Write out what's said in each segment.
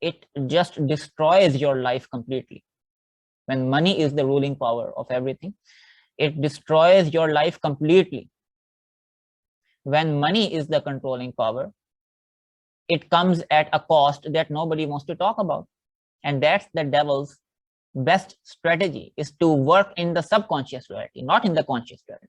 it just destroys your life completely. When money is the ruling power of everything, it destroys your life completely. When money is the controlling power, it comes at a cost that nobody wants to talk about. And that's the devil's best strategy, is to work in the subconscious reality, not in the conscious reality.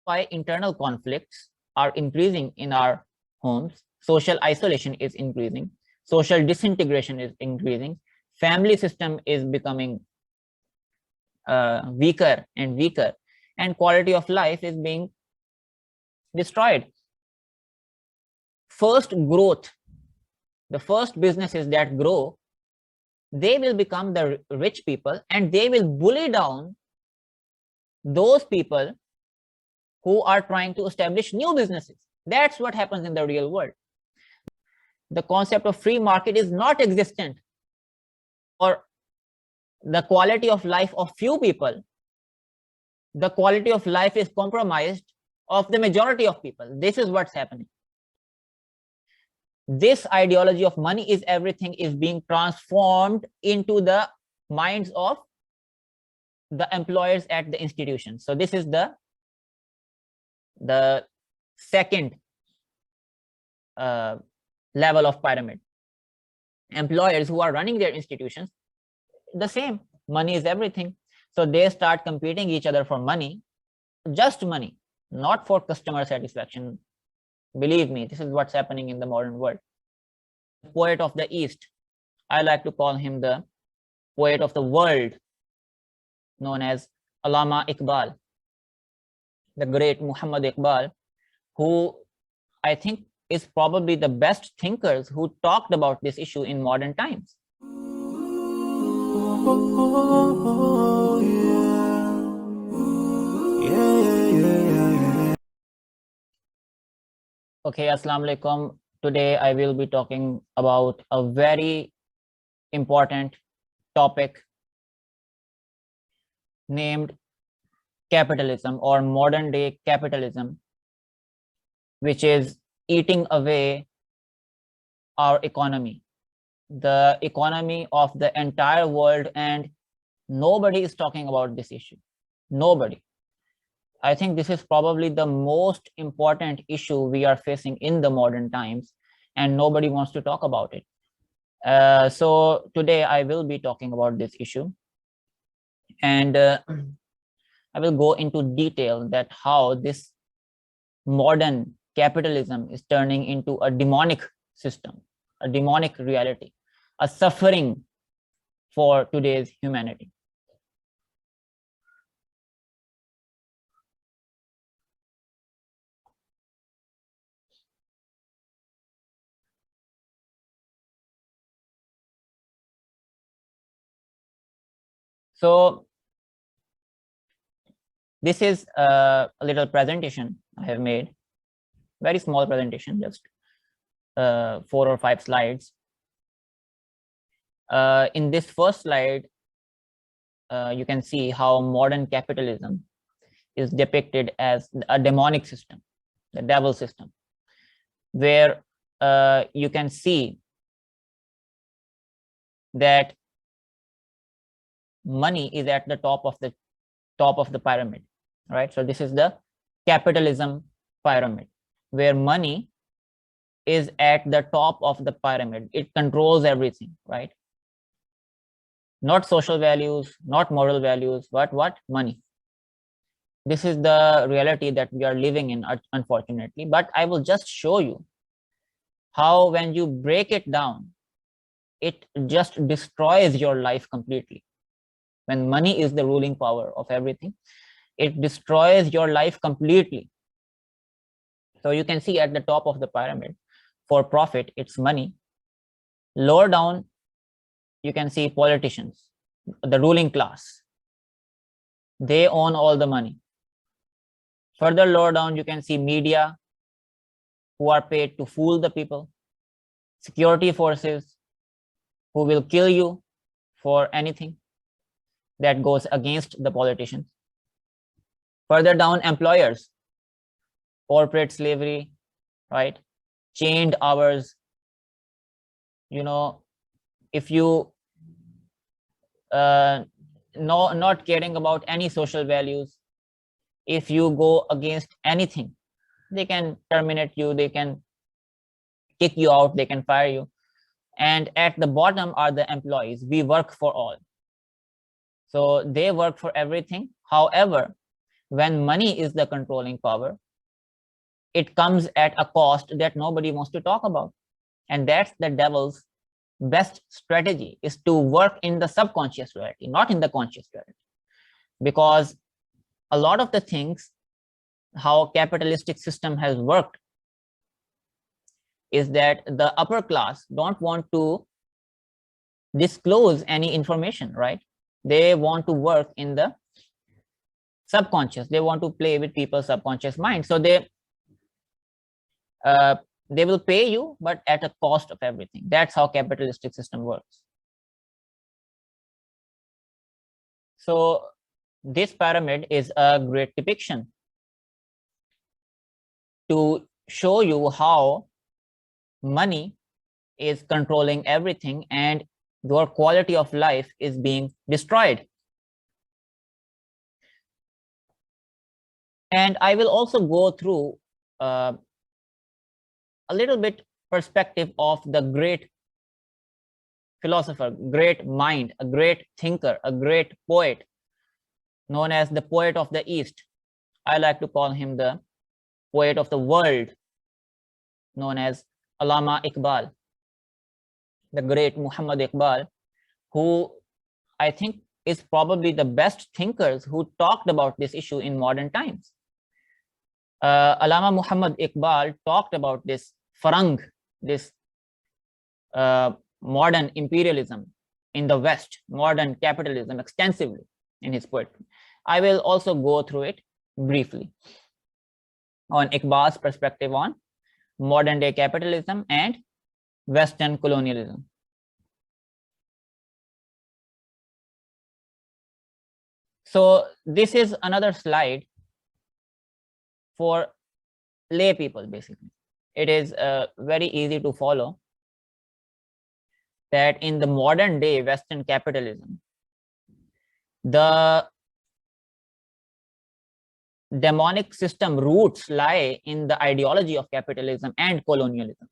Why internal conflicts are increasing in our homes, social isolation is increasing, social disintegration is increasing, family system is becoming weaker and weaker, and quality of life is being destroyed. First growth, the first businesses that grow, they will become the rich people, and they will bully down those people who are trying to establish new businesses. That's what happens in the real world. The concept of free market is not existent, or the quality of life of few people, the quality of life is compromised of the majority of people. This is what's happening. This ideology of money is everything is being transformed into the minds of the employers at the institution. So this is the second level of pyramid. Employers who are running their institutions, the same, money is everything. So they start competing each other for money, just money, not for customer satisfaction. Believe me, this is what's happening in the modern world. The poet of the East, I like to call him the poet of the world, known as Allama Iqbal, the great Muhammad Iqbal, who I think is probably the best thinkers who talked about this issue in modern times. Okay, Assalamu alaikum. Today I will be talking about a very important topic named capitalism, or modern day capitalism, which is eating away our economy, the economy of the entire world, and nobody is talking about this issue. Nobody. I think this is probably the most important issue we are facing in the modern times, and nobody wants to talk about it. So today I will be talking about this issue, and I will go into detail that how this modern capitalism is turning into a demonic system, a demonic reality, a suffering for today's humanity. So this is a little presentation I have made, very small presentation, just 4 or 5 slides. In this first slide, you can see how modern capitalism is depicted as a demonic system, the devil system, where you can see that money is at the top of the pyramid, right? So this is the capitalism pyramid, where money is at the top of the pyramid. It controls everything, right? Not social values, not moral values, but what? Money. This is the reality that we are living in, unfortunately. But I will just show you how, when you break it down, it just destroys your life completely. When money is the ruling power of everything, it destroys your life completely. So you can see at the top of the pyramid, for profit, it's money. Lower down, you can see politicians, the ruling class. They own all the money. Further lower down, you can see media, who are paid to fool the people. Security forces, who will kill you for anything that goes against the politicians. Further down, employers, corporate slavery, right? Chained hours, if you not caring about any social values, if you go against anything, they can terminate you, they can kick you out, they can fire you. And at the bottom are the employees. We work for all. So they work for everything. However, when money is the controlling power, it comes at a cost that nobody wants to talk about. And that's the devil's best strategy, is to work in the subconscious reality, not in the conscious reality. Because a lot of the things, how capitalistic system has worked, is that the upper class don't want to disclose any information, right? They want to work in the subconscious. They want to play with people's subconscious mind. So they will pay you, but at a cost of everything. That's how capitalistic system works. So this pyramid is a great depiction to show you how money is controlling everything and your quality of life is being destroyed. And I will also go through a little bit perspective of the great philosopher, great mind, a great thinker, a great poet, known as the poet of the East. I like to call him the poet of the world, known as Allama Iqbal, the great Muhammad Iqbal, who I think is probably the best thinkers who talked about this issue in modern times. Allama Muhammad Iqbal talked about this farang, this modern imperialism in the West, modern capitalism, extensively in his poetry. I will also go through it briefly on Iqbal's perspective on modern day capitalism and Western colonialism. So this is another slide for lay people, basically. It is very easy to follow that in the modern day Western capitalism, the demonic system roots lie in the ideology of capitalism and colonialism,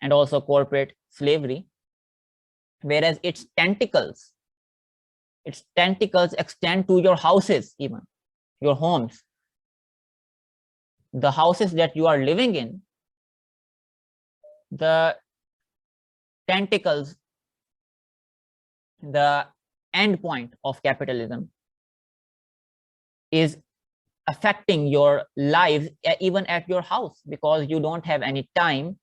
and also corporate slavery, whereas its tentacles extend to your houses, even your homes, the houses that you are living in. The tentacles, the end point of capitalism, is affecting your lives even at your house, because you don't have any time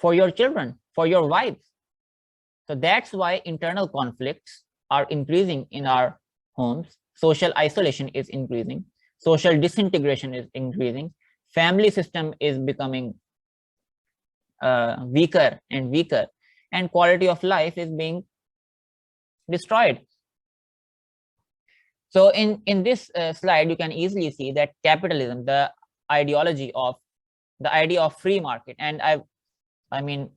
for your children, for your wives. So that's why internal conflicts are increasing in our homes. Social isolation is increasing. Social disintegration is increasing. Family system is becoming weaker and weaker, and quality of life is being destroyed. So in this slide, you can easily see that capitalism, the idea of free market, and I mean,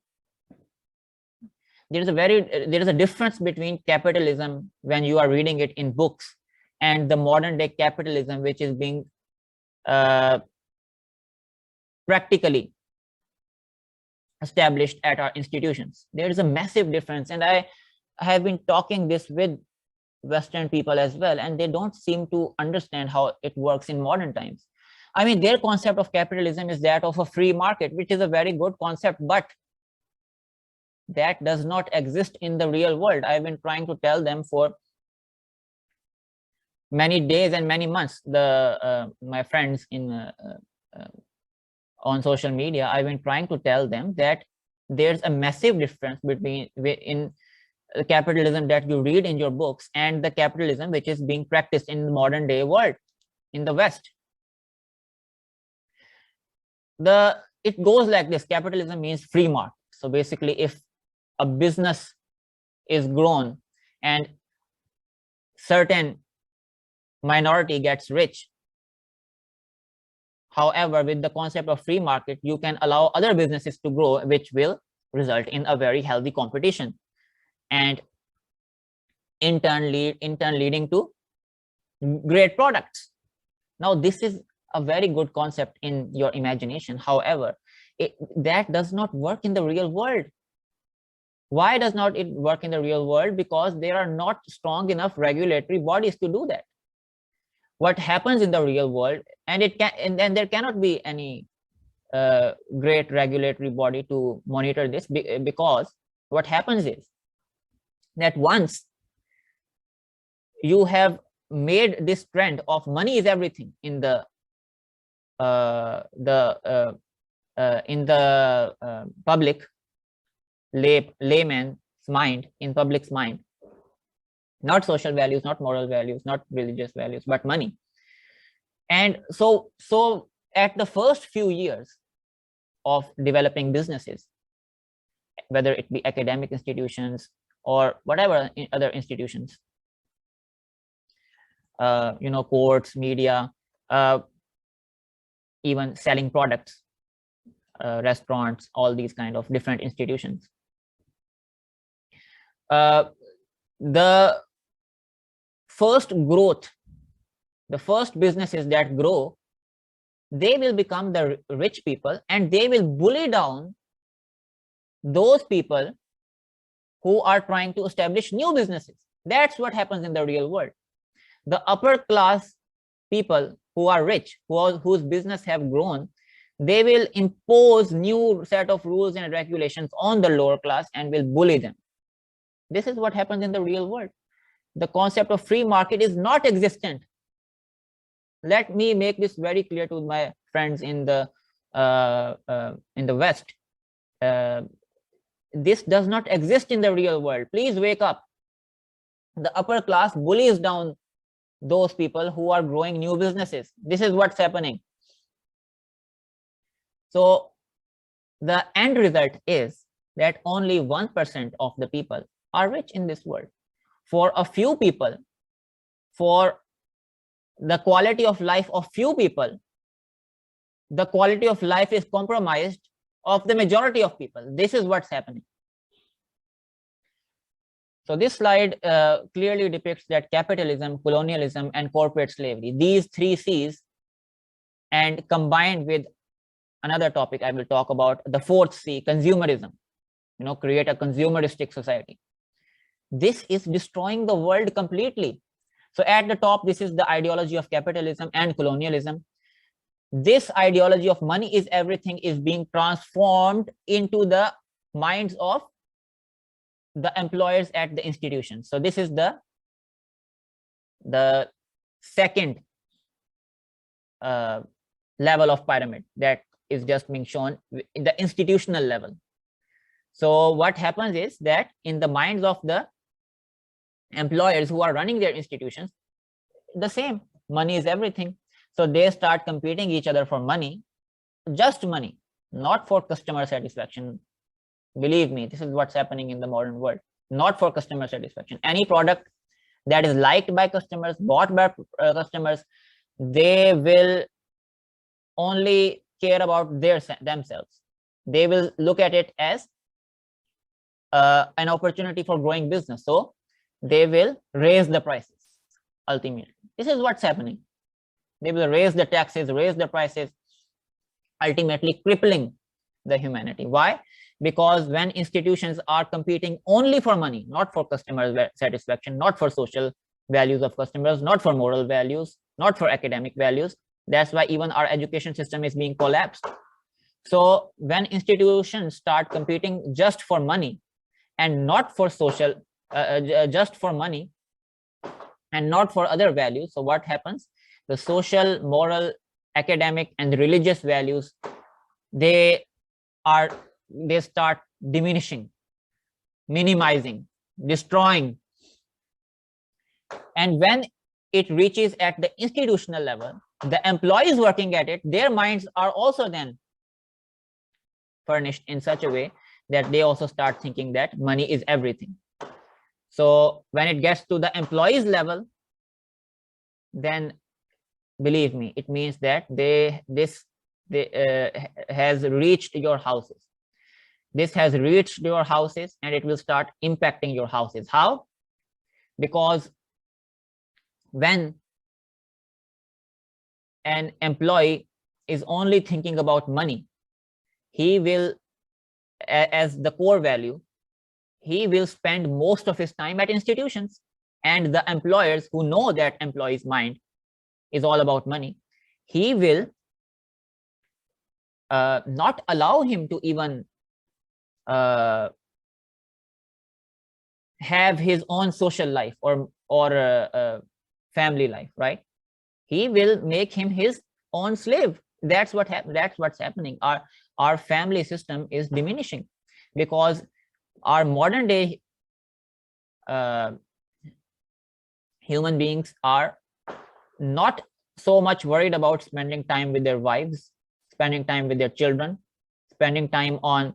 there is a difference between capitalism when you are reading it in books and the modern day capitalism, which is being practically established at our institutions. There is a massive difference, and I have been talking this with Western people as well, and they don't seem to understand how it works in modern times. I mean, their concept of capitalism is that of a free market, which is a very good concept, but that does not exist in the real world. I've been trying to tell them for many days and many months, my friends in on social media. I've been trying to tell them that there's a massive difference between in capitalism that you read in your books and the capitalism which is being practiced in the modern day world in the West. It goes like this: capitalism means free market. So basically, if a business is grown and certain minority gets rich, however, with the concept of free market, you can allow other businesses to grow, which will result in a very healthy competition. and in turn leading to great products. Now, this is a very good concept in your imagination. However, that does not work in the real world. Why does not it work in the real world? Because there are not strong enough regulatory bodies to do that. What happens in the real world, and there cannot be any great regulatory body to monitor this, because what happens is that once you have made this trend of money is everything in the public layman's mind, in public's mind, not social values, not moral values, not religious values, but money. And so at the first few years of developing businesses, whether it be academic institutions or whatever other institutions, courts, media, even selling products, restaurants, all these kind of different institutions. The first growth, the first businesses that grow, they will become the rich people, and they will bully down those people who are trying to establish new businesses. That's what happens in the real world. The upper class people who are rich, whose business have grown, they will impose new set of rules and regulations on the lower class and will bully them. This is what happens in the real world. The concept of free market is not existent. Let me make this very clear to my friends in the West. This does not exist in the real world. Please wake up. The upper class bullies down those people who are growing new businesses. This is what's happening. So the end result is that only 1% of the people are rich in this world. For a few people, for the quality of life of few people, the quality of life is compromised of the majority of people. This is what's happening. So this slide clearly depicts that capitalism, colonialism, and corporate slavery, these three C's, and combined with another topic I will talk about, the fourth C, consumerism, create a consumeristic society. This is destroying the world completely. So at the top, this is the ideology of capitalism and colonialism. This ideology of money is everything is being transformed into the minds of the employers at the institution. So this is the second level of pyramid that is just being shown in the institutional level. So what happens is that in the minds of the employers who are running their institutions, the same, money is everything. So they start competing each other for money, just money, not for customer satisfaction. Believe me, this is what's happening in the modern world, not for customer satisfaction. Any product that is liked by customers, bought by customers, they will only care about themselves. They will look at it as an opportunity for growing business. So they will raise the prices ultimately. This is what's happening. They will raise the taxes, raise the prices, ultimately crippling the humanity. Why? Because when institutions are competing only for money, not for customer satisfaction, not for social values of customers, not for moral values, not for academic values, that's why even our education system is being collapsed. So when institutions start competing just for money and not for social, just for money and not for other values, so what happens? The social, moral, academic, and religious values, they start diminishing, minimizing, destroying. And when it reaches at the institutional level, the employees working at it, their minds are also then furnished in such a way that they also start thinking that money is everything. So when it gets to the employees level, then believe me, it means that this has reached your houses. This has reached your houses and it will start impacting your houses. How? Because when an employee is only thinking about money, he will, as the core value, he will spend most of his time at institutions. And the employers who know that employee's mind is all about money, he will not allow him to even have his own social life or family life, right? He will make him his own slave. That's what's happening. Our family system is diminishing because our modern day human beings are not so much worried about spending time with their wives, spending time with their children, spending time on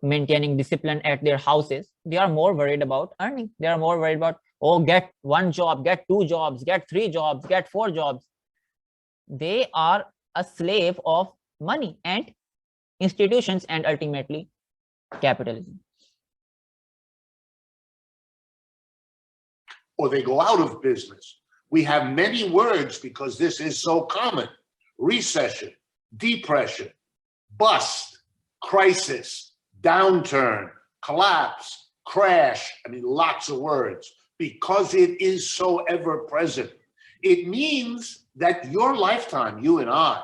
maintaining discipline at their houses. They are more worried about earning. They are more worried about, oh, get 1 job, get 2 jobs, get 3 jobs, get 4 jobs. They are a slave of money and institutions and ultimately capitalism. Or they go out of business. We have many words because this is so common: recession, depression, bust, crisis, downturn, collapse, crash. I mean, lots of words because it is so ever present. It means that your lifetime, you and I,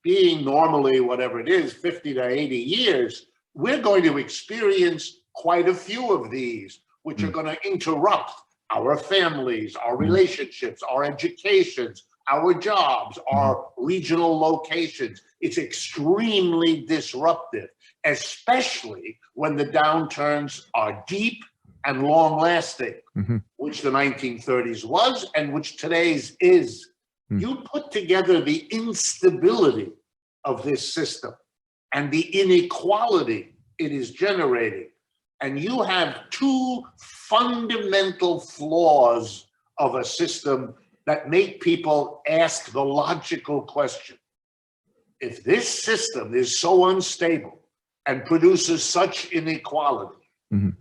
being normally whatever it is, 50 to 80 years, we're going to experience quite a few of these, which are going to interrupt our families, our relationships, our educations, our jobs, our regional locations. It's extremely disruptive, especially when the downturns are deep and long-lasting, which the 1930s was and which today's is. You put together the instability of this system and the inequality it is generating, and you have two fundamental flaws of a system that make people ask the logical question. If this system is so unstable and produces such inequality,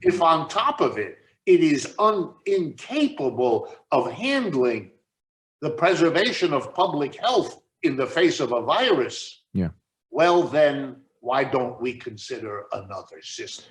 if on top of it, it is incapable of handling the preservation of public health in the face of a virus, well then, why don't we consider another system?